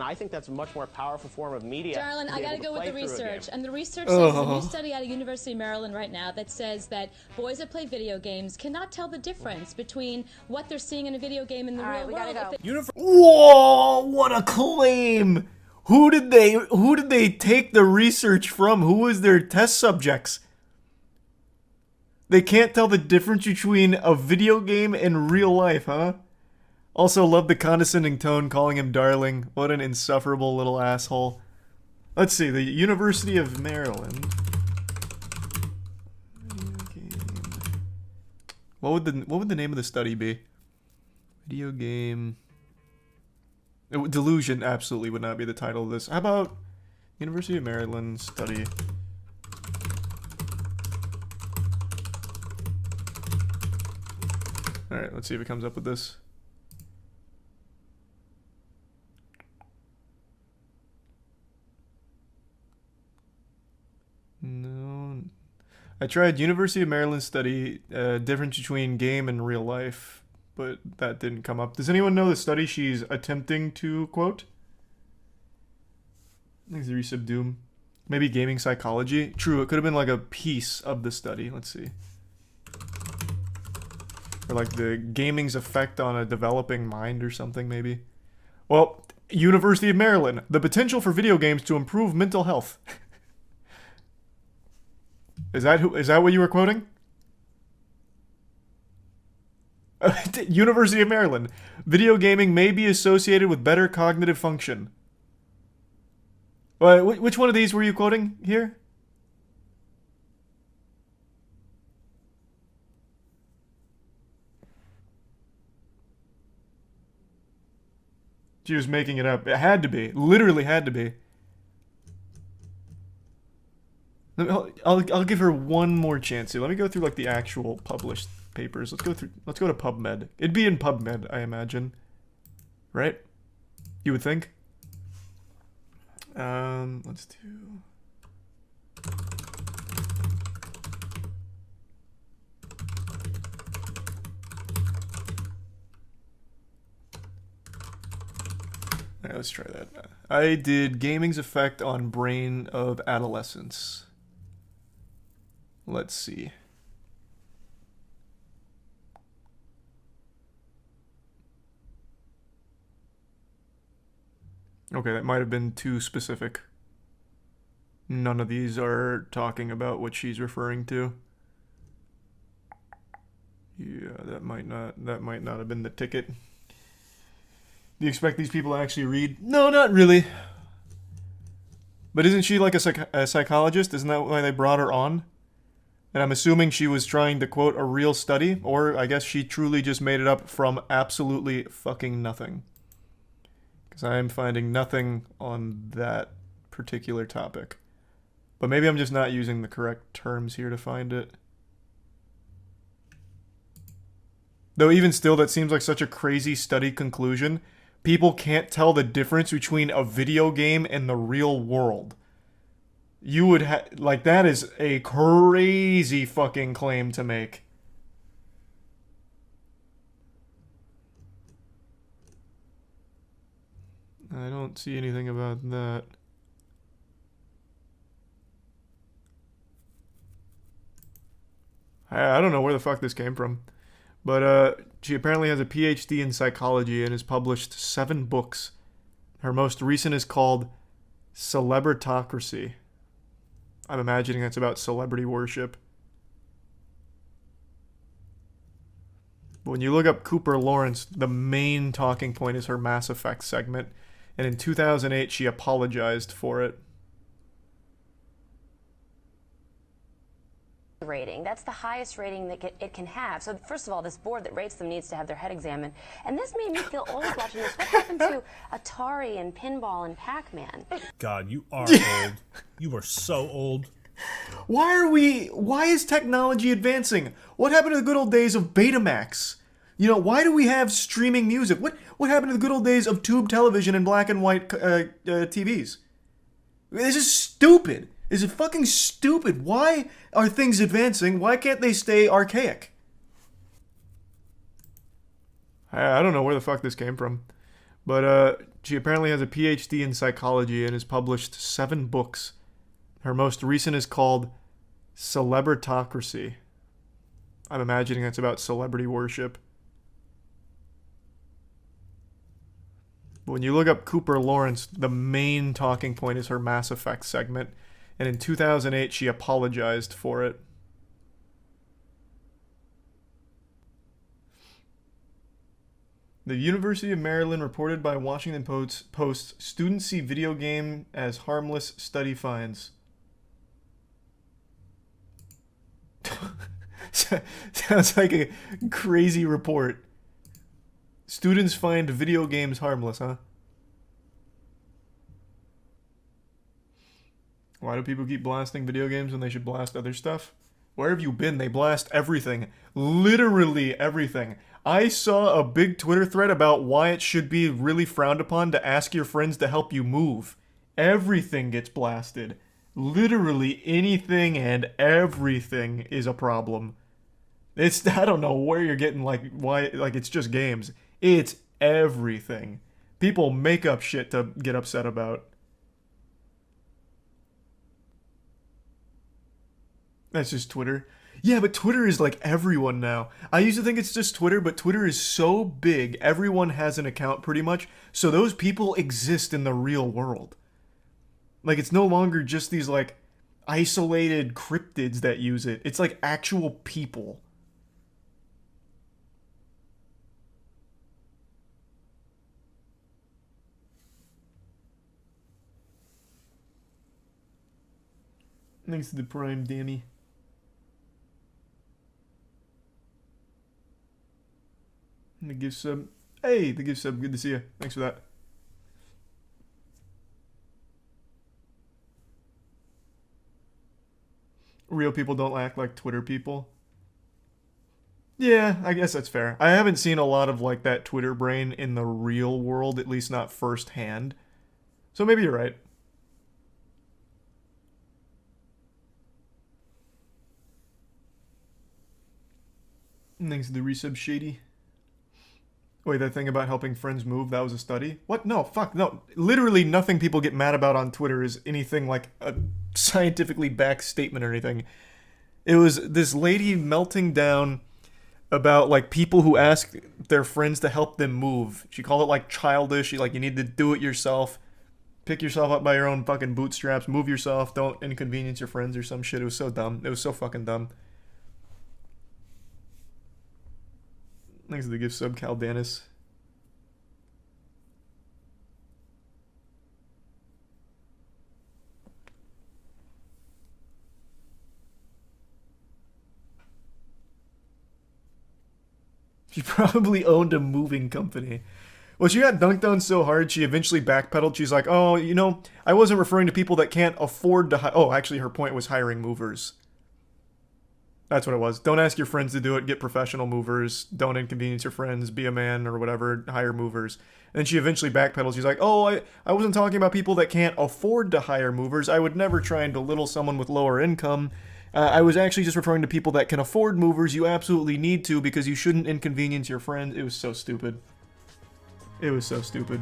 I think that's a much more powerful form of media. Darlin, I gotta go with the research. And the research says a new study out of University of Maryland right now that says that boys that play video games cannot tell the difference between what they're seeing in a video game and the real world. Whoa, what a claim! Who did they take the research from? Who was their test subjects? They can't tell the difference between a video game and real life, huh? Also, love the condescending tone, calling him darling. What an insufferable little asshole. Let's see, the University of Maryland. What would the name of the study be? Video game. Delusion absolutely would not be the title of this. How about University of Maryland study? Alright, let's see if it comes up with this. No. I tried University of Maryland study, difference between game and real life, but that didn't come up. Does anyone know the study she's attempting to quote? I think it's the Subdoom. Maybe gaming psychology? True, it could have been like a piece of the study. Let's see. Or like the gaming's effect on a developing mind or something, maybe. Well, University of Maryland. The potential for video games to improve mental health. Is that what you were quoting? University of Maryland. Video gaming may be associated with better cognitive function. Which one of these were you quoting here? She was making it up. It had to be. Literally had to be. I'll give her one more chance here. Let me go through like the actual published papers. Let's go to PubMed. It'd be in PubMed, I imagine. Right? You would think? Let's do... Alright, let's try that. I did gaming's effect on brain of adolescents. Let's see. Okay, that might have been too specific. None of these are talking about what she's referring to. Yeah, that might not have been the ticket. Do you expect these people to actually read? No, not really. But isn't she like a psychologist? Isn't that why they brought her on? And I'm assuming she was trying to quote a real study, or I guess she truly just made it up from absolutely fucking nothing. Because I am finding nothing on that particular topic. But maybe I'm just not using the correct terms here to find it. Though even still, that seems like such a crazy study conclusion. People can't tell the difference between a video game and the real world. You would like, that is a crazy fucking claim to make. I don't see anything about that. I don't know where the fuck this came from. But she apparently has a PhD in psychology and has published 7 books. Her most recent is called Celebritocracy. I'm imagining that's about celebrity worship. But when you look up Cooper Lawrence, the main talking point is her Mass Effect segment. And in 2008, she apologized for it. Rating. That's the highest rating that it can have. So first of all, this board that rates them needs to have their head examined. And this made me feel old watching this. What happened to Atari and Pinball and Pac-Man? God, you are old. You are so old. Why is technology advancing? What happened to the good old days of Betamax? You know, why do we have streaming music? What happened to the good old days of tube television and black and white TVs? This is stupid. Is it fucking stupid? Why are things advancing? Why can't they stay archaic? I don't know where the fuck this came from. But She apparently has a PhD in psychology and has published 7 books. Her most recent is called Celebritocracy. I'm imagining that's about celebrity worship. But when you look up Cooper Lawrence, the main talking point is her Mass Effect segment. And in 2008, she apologized for it. The University of Maryland reported by Washington Post, students see video game as harmless, study finds. Sounds like a crazy report. Students find video games harmless, huh? Why do people keep blasting video games when they should blast other stuff? Where have you been? They blast everything. Literally everything. I saw a big Twitter thread about why it should be really frowned upon to ask your friends to help you move. Everything gets blasted. Literally anything and everything is a problem. I don't know where you're getting, why, it's just games. It's everything. People make up shit to get upset about. That's just Twitter. Yeah, but Twitter is like everyone now. I used to think it's just Twitter, but Twitter is so big, everyone has an account pretty much, so those people exist in the real world. It's no longer just these, isolated cryptids that use it. It's, actual people. Thanks to the Prime, Dammy. And the gift sub. Hey, the gift sub. Good to see you. Thanks for that. Real people don't act like Twitter people. Yeah, I guess that's fair. I haven't seen a lot of, that Twitter brain in the real world, at least not firsthand. So maybe you're right. Thanks to the resub, Shady. Wait, that thing about helping friends move, that was a study? What? No, fuck, no. Literally nothing people get mad about on Twitter is anything like a scientifically backed statement or anything. It was this lady melting down about, people who ask their friends to help them move. She called it, childish. You need to do it yourself. Pick yourself up by your own fucking bootstraps. Move yourself. Don't inconvenience your friends or some shit. It was so dumb. It was so fucking dumb. Thanks to the gift sub, Caldanis. She probably owned a moving company. Well, she got dunked on so hard, she eventually backpedaled. She's like, oh, I wasn't referring to people that can't afford to Oh, actually, her point was hiring movers. That's what it was. Don't ask your friends to do it. Get professional movers. Don't inconvenience your friends. Be a man or whatever. Hire movers. And then she eventually backpedaled. She's like, oh, I wasn't talking about people that can't afford to hire movers. I would never try and belittle someone with lower income. I was actually just referring to people that can afford movers. You absolutely need to because you shouldn't inconvenience your friends. It was so stupid. It was so stupid.